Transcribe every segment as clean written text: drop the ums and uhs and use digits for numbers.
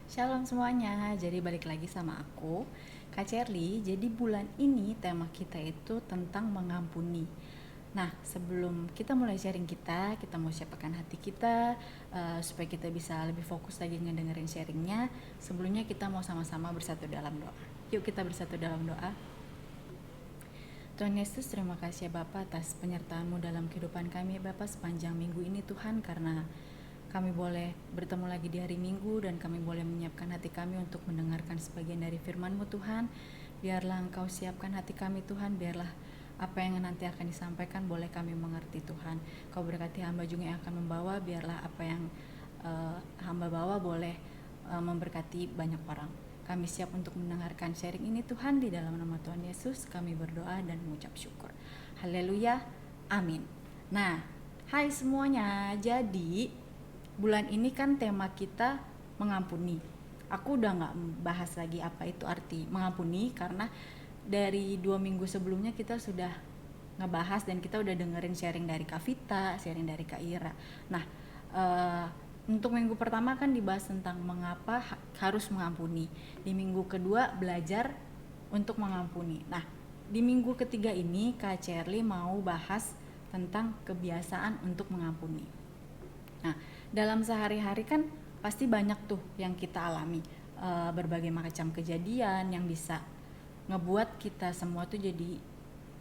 Shalom semuanya, jadi balik lagi sama aku, Kak Cherly. Jadi bulan ini tema kita itu tentang mengampuni. Nah, sebelum kita mulai sharing kita mau siapkan hati kita supaya kita bisa lebih fokus lagi ngedengerin sharingnya. Sebelumnya kita mau sama-sama bersatu dalam doa. Yuk kita bersatu dalam doa. Tuhan Yesus, terima kasih ya Bapak atas penyertaan-Mu dalam kehidupan kami ya Bapak sepanjang minggu ini Tuhan, karena kami boleh bertemu lagi di hari Minggu dan kami boleh menyiapkan hati kami untuk mendengarkan sebagian dari firman-Mu Tuhan. Biarlah Engkau siapkan hati kami Tuhan, biarlah apa yang nanti akan disampaikan boleh kami mengerti Tuhan. Kau berkati hamba juga yang akan membawa, biarlah apa yang hamba bawa boleh memberkati banyak orang. Kami siap untuk mendengarkan sharing ini Tuhan, di dalam nama Tuhan Yesus kami berdoa dan mengucap syukur. Haleluya, amin. Nah, hai semuanya. Jadi bulan ini kan tema kita mengampuni. Aku udah gak bahas lagi apa itu arti mengampuni, karena dari 2 minggu sebelumnya kita sudah ngebahas dan kita udah dengerin sharing dari Kak Vita, sharing dari Kak Ira. Nah, untuk minggu pertama kan dibahas tentang mengapa harus mengampuni. Di minggu kedua belajar untuk mengampuni. Nah, di minggu ketiga ini Kak Cherly mau bahas tentang kebiasaan untuk mengampuni. Nah, dalam sehari-hari kan pasti banyak tuh yang kita alami, berbagai macam kejadian yang bisa ngebuat kita semua tuh jadi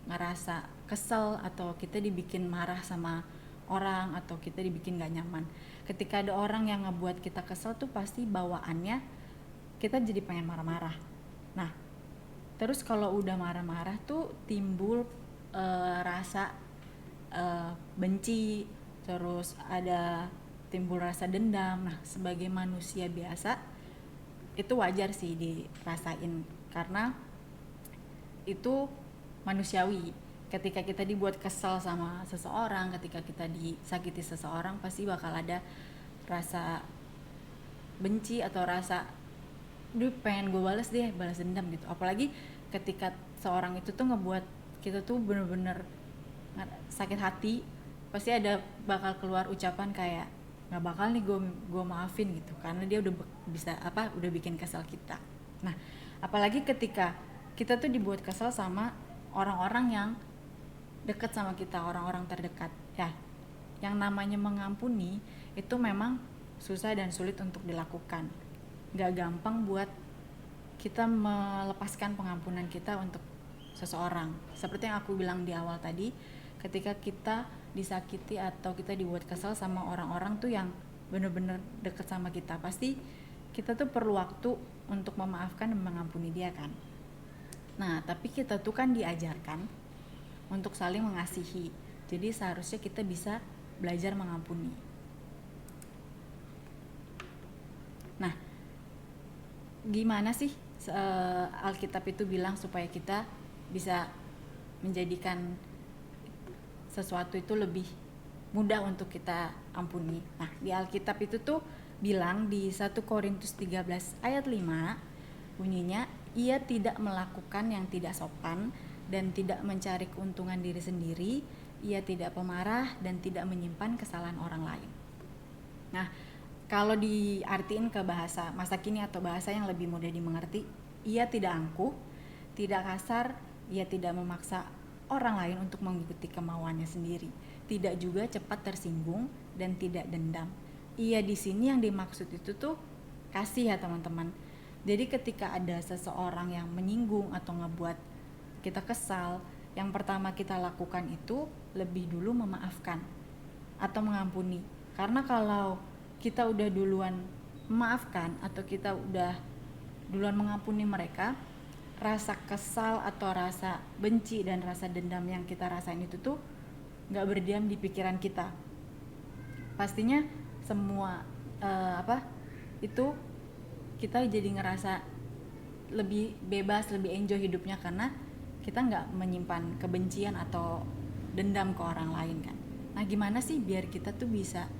ngerasa kesel, atau kita dibikin marah sama orang, atau kita dibikin gak nyaman. Ketika ada orang yang ngebuat kita kesel tuh pasti bawaannya kita jadi pengen marah-marah. Nah, terus kalau udah marah-marah tuh timbul rasa benci, terus ada timbul rasa dendam. Nah, sebagai manusia biasa itu wajar sih dirasain, karena itu manusiawi. Ketika kita dibuat kesal sama seseorang, ketika kita disakiti seseorang, pasti bakal ada rasa benci atau rasa duh pengen gue balas dendam gitu. Apalagi ketika seorang itu tuh ngebuat kita tuh bener-bener sakit hati, pasti ada bakal keluar ucapan kayak nggak bakal nih gue maafin gitu, karena dia udah bikin kesal kita. Nah, apalagi ketika kita tuh dibuat kesal sama orang-orang yang dekat sama kita, orang-orang terdekat ya. Yang namanya mengampuni itu memang susah dan sulit untuk dilakukan. Gak gampang buat kita melepaskan pengampunan kita untuk seseorang. Seperti yang aku bilang di awal tadi, ketika kita disakiti atau kita dibuat kesal sama orang-orang tuh yang bener-bener deket sama kita, pasti kita tuh perlu waktu untuk memaafkan dan mengampuni dia kan. Nah, tapi kita tuh kan diajarkan untuk saling mengasihi. Jadi seharusnya kita bisa belajar mengampuni. Nah, gimana sih Alkitab itu bilang supaya kita bisa menjadikan sesuatu itu lebih mudah untuk kita ampuni? Nah, di Alkitab itu tuh bilang di 1 Korintus 13 ayat 5 bunyinya, ia tidak melakukan yang tidak sopan dan tidak mencari keuntungan diri sendiri, ia tidak pemarah dan tidak menyimpan kesalahan orang lain. Nah, kalau diartiin ke bahasa masa kini atau bahasa yang lebih mudah dimengerti, ia tidak angkuh, tidak kasar, ia tidak memaksa orang lain untuk mengikuti kemauannya sendiri, tidak juga cepat tersinggung dan tidak dendam. Ia di sini yang dimaksud itu tuh kasih ya teman-teman. Jadi ketika ada seseorang yang menyinggung atau ngebuat kita kesal, yang pertama kita lakukan itu lebih dulu memaafkan atau mengampuni. Karena kalau kita udah duluan memaafkan atau kita udah duluan mengampuni mereka, rasa kesal atau rasa benci dan rasa dendam yang kita rasain itu tuh gak berdiam di pikiran kita. Pastinya semua itu kita jadi ngerasa lebih bebas, lebih enjoy hidupnya, karena kita nggak menyimpan kebencian atau dendam ke orang lain kan. Nah, gimana sih biar kita tuh bisa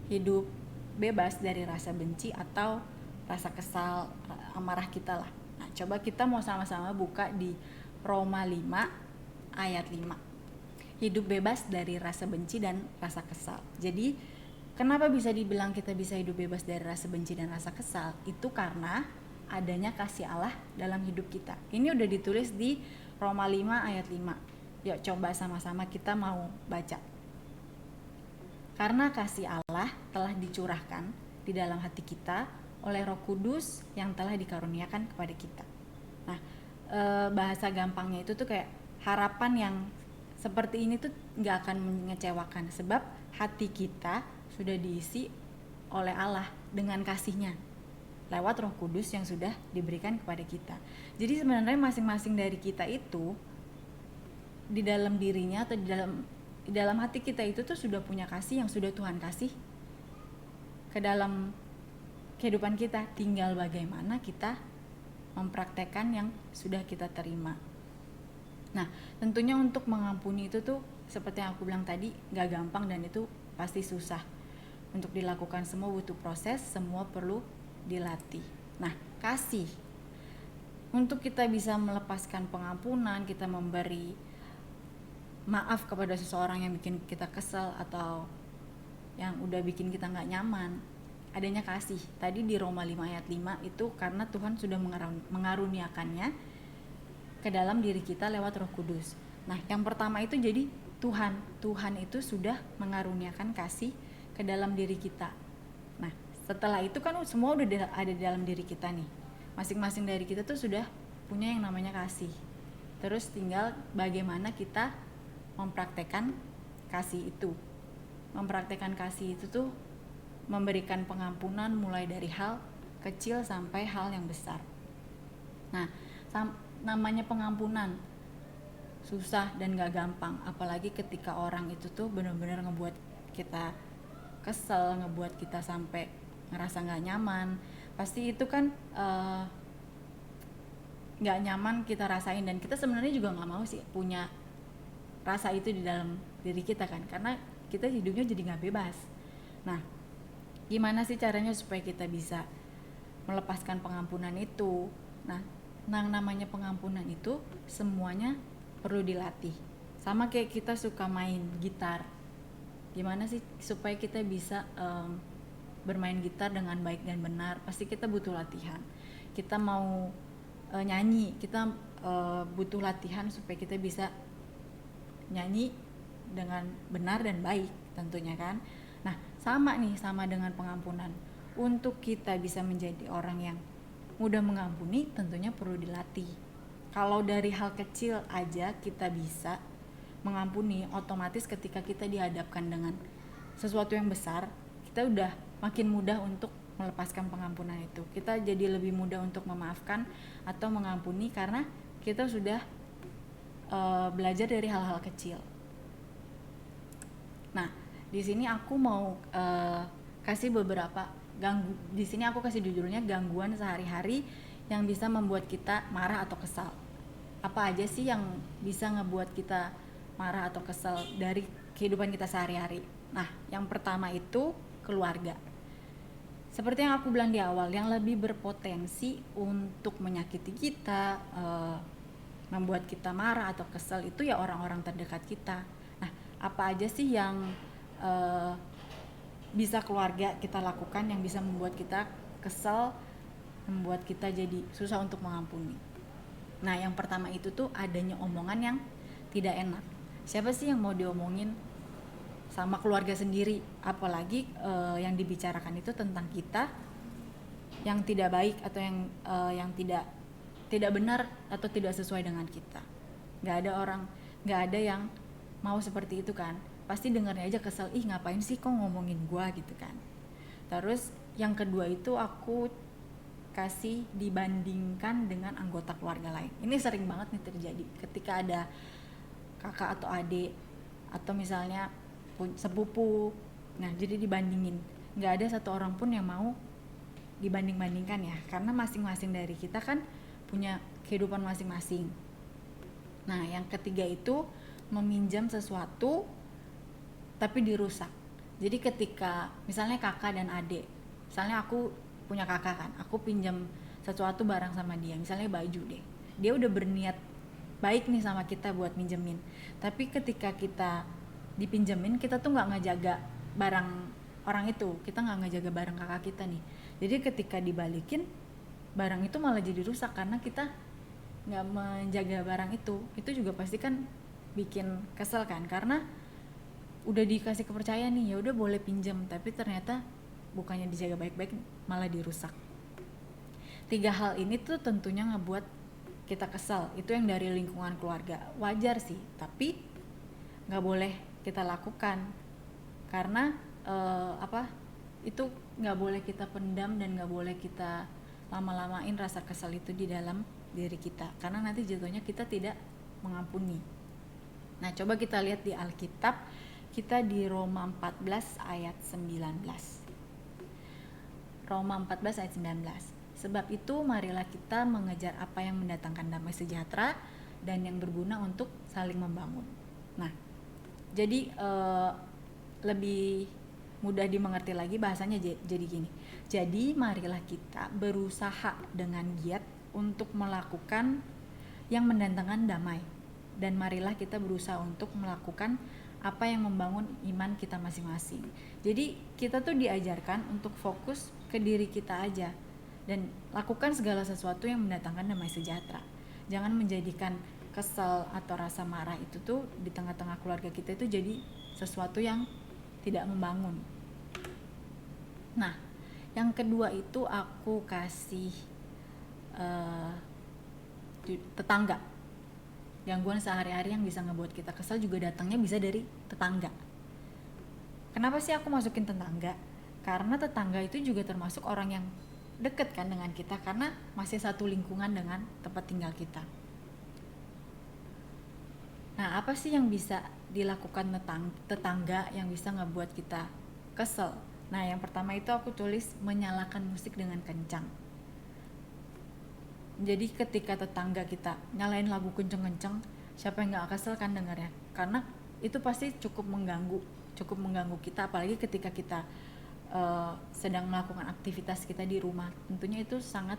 hidup bebas dari rasa benci atau rasa kesal, amarah kita lah. Nah, coba kita mau sama-sama buka di Roma 5 ayat 5. Hidup bebas dari rasa benci dan rasa kesal. Jadi Kenapa bisa dibilang kita bisa hidup bebas dari rasa benci dan rasa kesal? Itu karena adanya kasih Allah dalam hidup kita. Ini udah ditulis di Roma 5 ayat 5. Yuk coba sama-sama kita mau baca. Karena kasih Allah telah dicurahkan di dalam hati kita oleh Roh Kudus yang telah dikaruniakan kepada kita. Nah, bahasa gampangnya itu tuh kayak harapan yang seperti ini tuh nggak akan mengecewakan, sebab hati kita sudah diisi oleh Allah dengan kasih-Nya lewat Roh Kudus yang sudah diberikan kepada kita. Jadi sebenarnya masing-masing dari kita itu di dalam dirinya atau di dalam hati kita itu tuh sudah punya kasih yang sudah Tuhan kasih ke dalam kehidupan kita. Tinggal bagaimana kita mempraktekkan yang sudah kita terima. Nah, tentunya untuk mengampuni itu tuh seperti yang aku bilang tadi gak gampang dan itu pasti susah. Untuk dilakukan semua butuh proses, semua perlu dilatih. Nah, kasih. Untuk kita bisa melepaskan pengampunan, kita memberi maaf kepada seseorang yang bikin kita kesel atau yang udah bikin kita gak nyaman, adanya kasih. Tadi di Roma 5 ayat 5 itu karena Tuhan sudah mengaruniakannya ke dalam diri kita lewat Roh Kudus. Nah, yang pertama itu jadi Tuhan itu sudah mengaruniakan kasih ke dalam diri kita. Nah, setelah itu kan semua udah ada di dalam diri kita nih. Masing-masing dari kita tuh sudah punya yang namanya kasih. Terus tinggal bagaimana kita mempraktekkan kasih itu. Mempraktekkan kasih itu tuh memberikan pengampunan mulai dari hal kecil sampai hal yang besar. Nah, namanya pengampunan susah dan gak gampang, apalagi ketika orang itu tuh benar-benar ngebuat kita kesel, ngebuat kita sampai ngerasa gak nyaman. Pasti itu kan gak nyaman kita rasain, dan kita sebenarnya juga gak mau sih punya rasa itu di dalam diri kita kan, karena kita hidupnya jadi gak bebas. Nah, gimana sih caranya supaya kita bisa melepaskan pengampunan itu? Nah, yang namanya pengampunan itu semuanya perlu dilatih. Sama kayak kita suka main gitar. Gimana sih supaya kita bisa bermain gitar dengan baik dan benar? Pasti kita butuh latihan. Kita mau nyanyi, kita butuh latihan supaya kita bisa nyanyi dengan benar dan baik tentunya kan. Nah, sama dengan pengampunan. Untuk kita bisa menjadi orang yang mudah mengampuni tentunya perlu dilatih. Kalau dari hal kecil aja kita bisa mengampuni, otomatis ketika kita dihadapkan dengan sesuatu yang besar, kita udah makin mudah untuk melepaskan pengampunan itu. Kita jadi lebih mudah untuk memaafkan atau mengampuni karena kita sudah belajar dari hal-hal kecil. Nah, di sini aku mau kasih beberapa di sini aku kasih judulnya gangguan sehari-hari yang bisa membuat kita marah atau kesal. Apa aja sih yang bisa ngebuat kita marah atau kesal dari kehidupan kita sehari-hari? Nah, yang pertama itu keluarga. Seperti yang aku bilang di awal, yang lebih berpotensi untuk menyakiti kita, membuat kita marah atau kesal itu ya orang-orang terdekat kita. Nah, apa aja sih yang bisa keluarga kita lakukan yang bisa membuat kita kesal, membuat kita jadi susah untuk mengampuni? Nah, yang pertama itu tuh adanya omongan yang tidak enak. Siapa sih yang mau diomongin sama keluarga sendiri? Apalagi yang dibicarakan itu tentang kita yang tidak baik atau yang tidak benar atau tidak sesuai dengan kita. Nggak ada yang mau seperti itu kan. Pasti dengarnya aja kesel, ngapain sih kok ngomongin gua gitu kan. Terus yang kedua itu aku kasih dibandingkan dengan anggota keluarga lain. Ini sering banget nih terjadi ketika ada kakak atau adik atau misalnya sepupu. Nah, jadi dibandingin. Nggak ada satu orang pun yang mau dibanding-bandingkan ya, karena masing-masing dari kita kan punya kehidupan masing-masing. Nah, yang ketiga itu meminjam sesuatu tapi dirusak. Jadi ketika misalnya kakak dan adik, misalnya aku punya kakak kan, aku pinjam sesuatu barang sama dia, misalnya baju deh. Dia udah berniat baik nih sama kita buat minjemin. Tapi ketika kita dipinjemin, kita tuh nggak ngejaga barang orang itu, kita nggak ngejaga barang kakak kita nih. Jadi ketika dibalikin, barang itu malah jadi rusak karena kita nggak menjaga barang itu juga pasti kan bikin kesel kan, karena udah dikasih kepercayaan nih, ya udah boleh pinjam, tapi ternyata bukannya dijaga baik-baik malah dirusak. 3 hal ini tuh tentunya ngebuat kita kesel. Itu yang dari lingkungan keluarga, wajar sih, tapi nggak boleh kita lakukan karena itu nggak boleh kita pendam dan nggak boleh kita lama-lamain rasa kesel itu di dalam diri kita, karena nanti jatuhnya kita tidak mengampuni. Nah, coba kita lihat di Alkitab, kita di Roma 14 ayat 19. Roma 14 ayat 19. Sebab itu marilah kita mengejar apa yang mendatangkan damai sejahtera dan yang berguna untuk saling membangun. Nah, jadi lebih mudah dimengerti lagi bahasanya jadi gini. Jadi marilah kita berusaha dengan giat untuk melakukan yang mendatangkan damai, dan marilah kita berusaha untuk melakukan apa yang membangun iman kita masing-masing. Jadi kita tuh diajarkan untuk fokus ke diri kita aja dan lakukan segala sesuatu yang mendatangkan damai sejahtera. Jangan menjadikan kesel atau rasa marah itu tuh di tengah-tengah keluarga kita itu jadi sesuatu yang tidak membangun. Nah, yang kedua itu aku kasih tetangga. Gangguan sehari-hari yang bisa ngebuat kita kesal juga datangnya bisa dari tetangga. Kenapa sih aku masukin tetangga? Karena tetangga itu juga termasuk orang yang deket kan dengan kita, karena masih satu lingkungan dengan tempat tinggal kita. Nah, apa sih yang bisa dilakukan tetangga yang bisa ngebuat kita kesel? Nah, yang pertama itu aku tulis menyalakan musik dengan kencang. Jadi ketika tetangga kita nyalain lagu kenceng-kenceng, siapa yang gak kesel kan dengarnya? Karena itu pasti cukup mengganggu kita, apalagi ketika kita sedang melakukan aktivitas kita di rumah. Tentunya itu sangat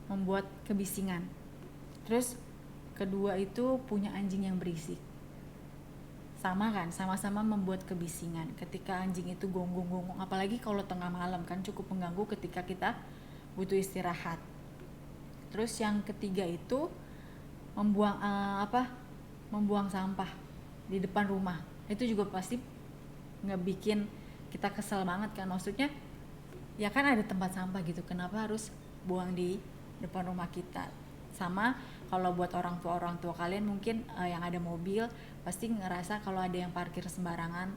membuat kebisingan. Terus kedua itu punya anjing yang berisik. Sama kan, sama-sama membuat kebisingan. Ketika anjing itu gonggong-gonggong, apalagi kalau tengah malam kan cukup mengganggu ketika kita butuh istirahat. Terus yang ketiga itu membuang sampah di depan rumah. Itu juga pasti ngebikin kita kesel banget kan. Maksudnya ya kan ada tempat sampah gitu, kenapa harus buang di depan rumah kita? Sama kalau buat orang tua kalian mungkin yang ada mobil pasti ngerasa kalau ada yang parkir sembarangan.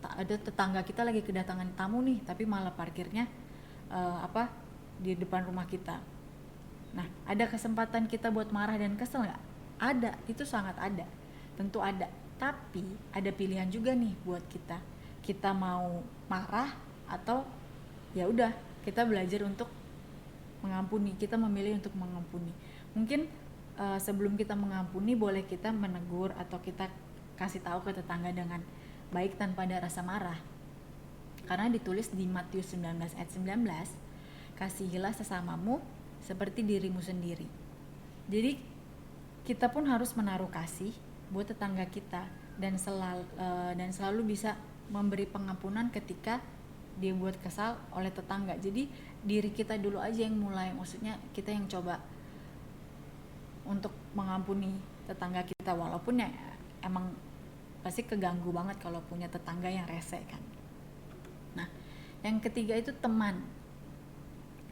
Ada tetangga kita lagi kedatangan tamu nih, tapi malah parkirnya di depan rumah kita. Nah, ada kesempatan kita buat marah dan kesel nggak? Ada, itu sangat ada, tentu ada. Tapi ada pilihan juga nih buat kita. Kita mau marah atau ya udah kita belajar untuk mengampuni. Kita memilih untuk mengampuni. Mungkin sebelum kita mengampuni boleh kita menegur atau kita kasih tahu ke tetangga dengan baik tanpa ada rasa marah. Karena ditulis di Matius 19 ayat 19, kasihilah sesamamu seperti dirimu sendiri. Jadi kita pun harus menaruh kasih buat tetangga kita dan selalu bisa memberi pengampunan ketika dia buat kesal oleh tetangga. Jadi diri kita dulu aja yang mulai, maksudnya kita yang coba untuk mengampuni tetangga kita, walaupun ya emang pasti keganggu banget kalau punya tetangga yang rese kan. Nah, yang ketiga itu teman.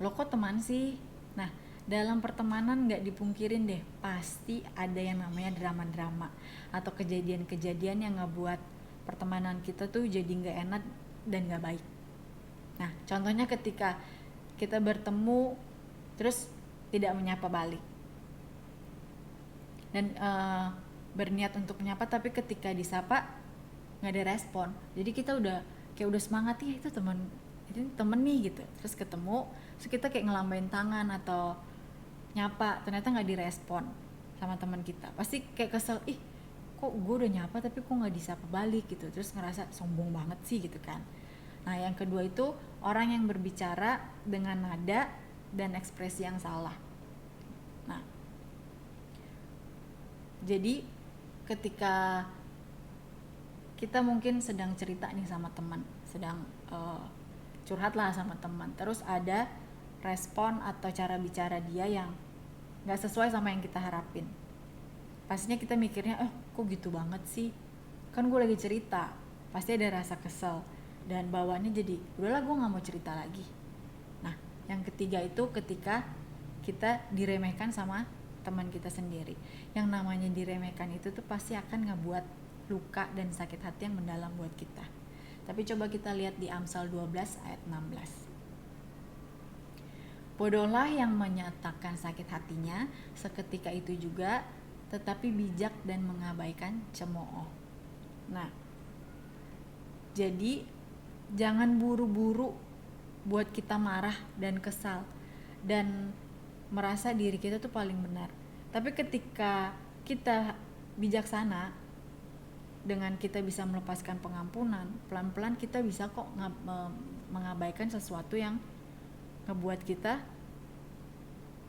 Lo kok teman sih? Nah, dalam pertemanan gak dipungkirin deh, pasti ada yang namanya drama-drama atau kejadian-kejadian yang ngebuat pertemanan kita tuh jadi gak enak dan gak baik. Nah, contohnya ketika kita bertemu terus tidak menyapa balik dan berniat untuk menyapa, tapi ketika disapa gak ada respon. Jadi kita udah semangat, ya itu temen nih gitu. Terus ketemu, terus kita kayak ngelambain tangan atau nyapa, ternyata nggak direspon sama teman kita, pasti kayak kesel, kok gue udah nyapa tapi kok nggak disapa balik gitu, terus ngerasa sombong banget sih gitu kan. Nah, yang kedua itu orang yang berbicara dengan nada dan ekspresi yang salah. Nah, jadi ketika kita mungkin sedang cerita nih sama teman, sedang curhat lah sama teman, terus ada respon atau cara bicara dia yang nggak sesuai sama yang kita harapin. Pastinya kita mikirnya, kok gitu banget sih, kan gue lagi cerita. Pasti ada rasa kesel dan bawaannya jadi udahlah gue nggak mau cerita lagi. Nah, yang ketiga itu ketika kita diremehkan sama teman kita sendiri. Yang namanya diremehkan itu tuh pasti akan ngebuat luka dan sakit hati yang mendalam buat kita. Tapi coba kita lihat di Amsal 12 ayat 16. Bodohlah yang menyatakan sakit hatinya seketika itu juga, tetapi bijak dan mengabaikan cemooh. Nah, jadi jangan buru-buru buat kita marah dan kesal dan merasa diri kita tuh paling benar. Tapi ketika kita bijaksana, dengan kita bisa melepaskan pengampunan, pelan-pelan kita bisa kok mengabaikan sesuatu yang ngebuat kita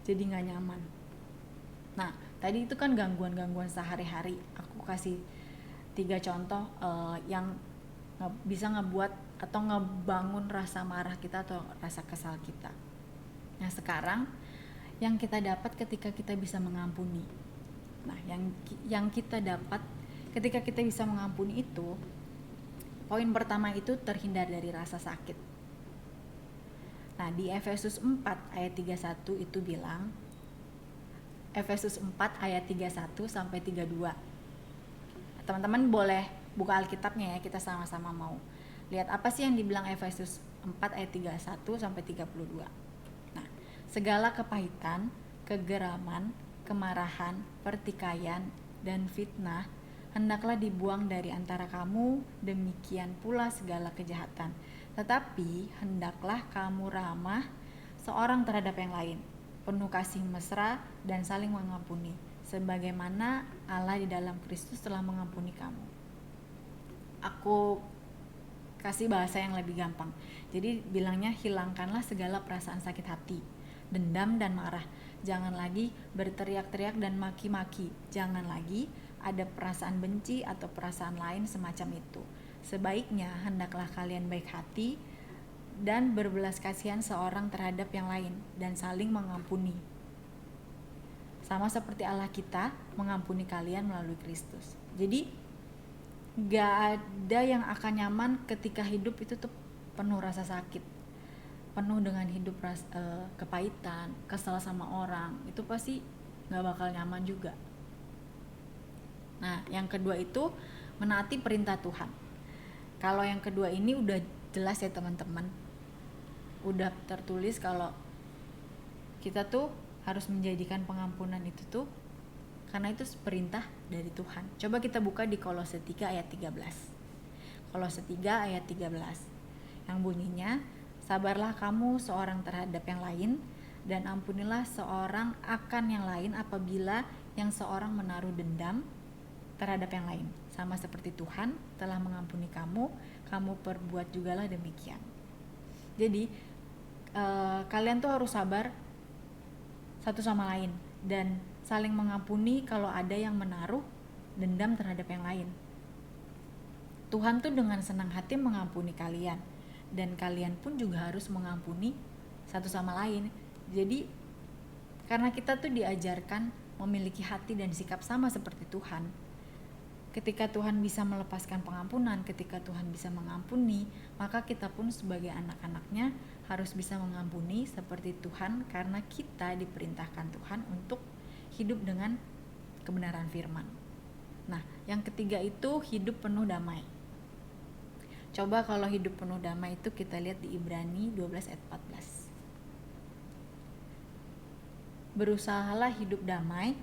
jadi gak nyaman. Nah, tadi itu kan gangguan-gangguan sehari-hari. Aku kasih 3 contoh yang bisa ngebuat atau ngebangun rasa marah kita atau rasa kesal kita. Nah, sekarang yang kita dapat ketika kita bisa mengampuni. Nah, yang kita dapat ketika kita bisa mengampuni itu, poin pertama itu terhindar dari rasa sakit. Nah, di Efesus 4 ayat 31 itu bilang, Efesus 4 ayat 31 sampai 32. Teman-teman boleh buka Alkitabnya ya, kita sama-sama mau lihat apa sih yang dibilang Efesus 4 ayat 31 sampai 32. Nah, segala kepahitan, kegeraman, kemarahan, pertikaian, dan fitnah hendaklah dibuang dari antara kamu, demikian pula segala kejahatan. Tetapi hendaklah kamu ramah seorang terhadap yang lain, penuh kasih mesra dan saling mengampuni, sebagaimana Allah di dalam Kristus telah mengampuni kamu. Aku kasih bahasa yang lebih gampang. Jadi bilangnya hilangkanlah segala perasaan sakit hati, dendam dan marah. Jangan lagi berteriak-teriak dan maki-maki. Jangan lagi ada perasaan benci atau perasaan lain semacam itu. Sebaiknya hendaklah kalian baik hati dan berbelas kasihan seorang terhadap yang lain dan saling mengampuni. Sama seperti Allah kita mengampuni kalian melalui Kristus. Jadi gak ada yang akan nyaman ketika hidup itu tuh penuh rasa sakit, penuh dengan hidup kepahitan, kesal sama orang. Itu pasti gak bakal nyaman juga. Nah, yang kedua itu menaati perintah Tuhan. Kalau yang kedua ini udah jelas ya teman-teman. Udah tertulis kalau kita tuh harus menjadikan pengampunan itu tuh karena itu perintah dari Tuhan. Coba kita buka di Kolose 3 ayat 13. Kolose 3 ayat 13. Yang bunyinya, sabarlah kamu seorang terhadap yang lain dan ampunilah seorang akan yang lain apabila yang seorang menaruh dendam terhadap yang lain, sama seperti Tuhan telah mengampuni kamu, kamu perbuat jugalah demikian. Jadi kalian tuh harus sabar satu sama lain dan saling mengampuni kalau ada yang menaruh dendam terhadap yang lain. Tuhan tuh dengan senang hati mengampuni kalian dan kalian pun juga harus mengampuni satu sama lain. Jadi karena kita tuh diajarkan memiliki hati dan sikap sama seperti Tuhan. Ketika Tuhan bisa melepaskan pengampunan, ketika Tuhan bisa mengampuni, maka kita pun sebagai anak-anaknya harus bisa mengampuni seperti Tuhan karena kita diperintahkan Tuhan untuk hidup dengan kebenaran firman. Nah, yang ketiga itu hidup penuh damai. Coba kalau hidup penuh damai itu kita lihat di Ibrani 12 ayat 14. Berusahalah hidup damai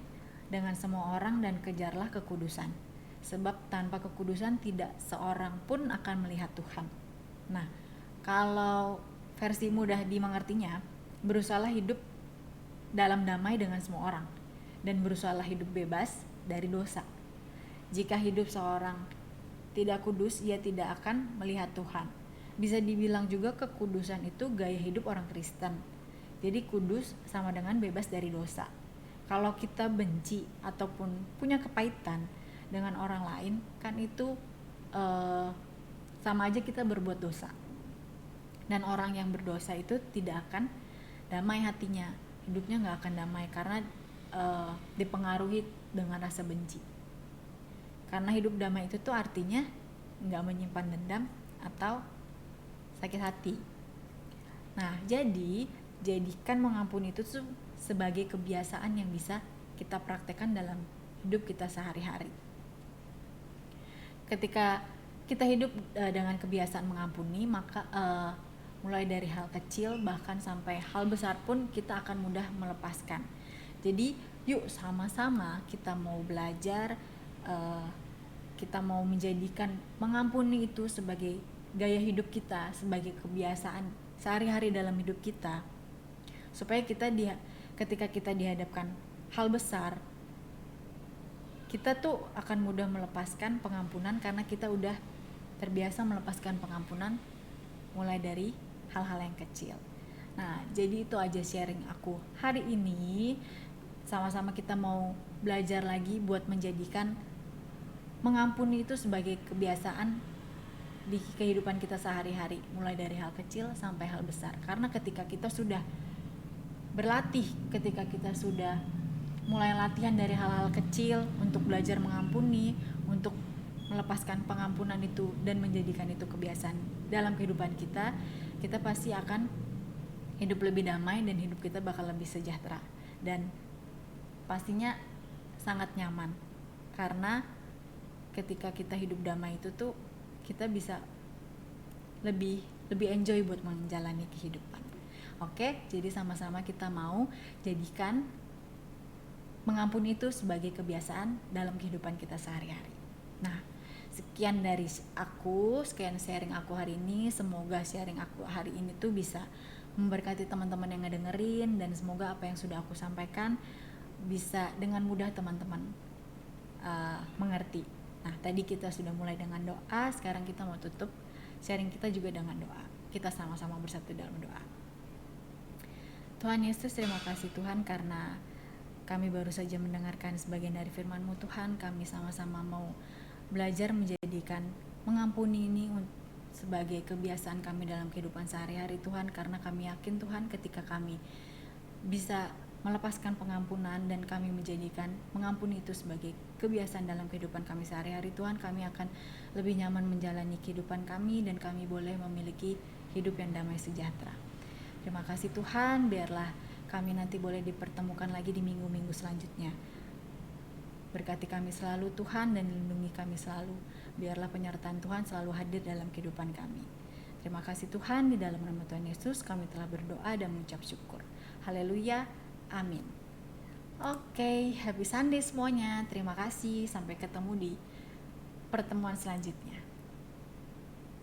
dengan semua orang dan kejarlah kekudusan. Sebab tanpa kekudusan tidak seorang pun akan melihat Tuhan. Nah, kalau versi mudah dimengertinya, berusahalah hidup dalam damai dengan semua orang dan berusahalah hidup bebas dari dosa. Jika hidup seorang tidak kudus, ia tidak akan melihat Tuhan. Bisa dibilang juga kekudusan itu gaya hidup orang Kristen. Jadi kudus sama dengan bebas dari dosa. Kalau kita benci ataupun punya kepahitan dengan orang lain, kan itu sama aja kita berbuat dosa. Dan orang yang berdosa itu tidak akan damai hatinya, hidupnya nggak akan damai karena dipengaruhi dengan rasa benci. Karena hidup damai itu tuh artinya nggak menyimpan dendam atau sakit hati. Nah, jadikan mengampuni itu tuh sebagai kebiasaan yang bisa kita praktekkan dalam hidup kita sehari-hari. Ketika kita hidup dengan kebiasaan mengampuni, maka mulai dari hal kecil bahkan sampai hal besar pun kita akan mudah melepaskan. Jadi yuk sama-sama kita mau belajar, kita mau menjadikan mengampuni itu sebagai gaya hidup kita, sebagai kebiasaan sehari-hari dalam hidup kita, supaya ketika kita dihadapkan hal besar, kita tuh akan mudah melepaskan pengampunan karena kita udah terbiasa melepaskan pengampunan mulai dari hal-hal yang kecil. Nah, jadi itu aja sharing aku hari ini. Sama-sama kita mau belajar lagi buat menjadikan mengampuni itu sebagai kebiasaan di kehidupan kita sehari-hari, mulai dari hal kecil sampai hal besar. Karena ketika kita sudah berlatih, ketika kita sudah mulai latihan dari hal-hal kecil untuk belajar mengampuni, untuk melepaskan pengampunan itu dan menjadikan itu kebiasaan dalam kehidupan kita, kita pasti akan hidup lebih damai dan hidup kita bakal lebih sejahtera dan pastinya sangat nyaman. Karena ketika kita hidup damai itu tuh kita bisa lebih enjoy buat menjalani kehidupan. Oke, jadi sama-sama kita mau jadikan mengampuni itu sebagai kebiasaan dalam kehidupan kita sehari-hari. Nah, sekian dari aku, sekian sharing aku hari ini. Semoga sharing aku hari ini tuh bisa memberkati teman-teman yang ngedengerin, dan semoga apa yang sudah aku sampaikan bisa dengan mudah teman-teman mengerti. Nah, tadi kita sudah mulai dengan doa, sekarang kita mau tutup sharing kita juga dengan doa. Kita sama-sama bersatu dalam doa. Tuhan Yesus, terima kasih Tuhan karena kami baru saja mendengarkan sebagian dari firman-Mu Tuhan. Kami sama-sama mau belajar menjadikan mengampuni ini sebagai kebiasaan kami dalam kehidupan sehari-hari Tuhan, karena kami yakin Tuhan ketika kami bisa melepaskan pengampunan dan kami menjadikan mengampuni itu sebagai kebiasaan dalam kehidupan kami sehari-hari Tuhan, kami akan lebih nyaman menjalani kehidupan kami dan kami boleh memiliki hidup yang damai sejahtera. Terima kasih Tuhan, biarlah kami nanti boleh dipertemukan lagi di minggu-minggu selanjutnya. Berkati kami selalu Tuhan dan lindungi kami selalu. Biarlah penyertaan Tuhan selalu hadir dalam kehidupan kami. Terima kasih Tuhan, di dalam nama Tuhan Yesus kami telah berdoa dan mengucap syukur. Haleluya, amin. Oke, happy Sunday semuanya. Terima kasih, sampai ketemu di pertemuan selanjutnya.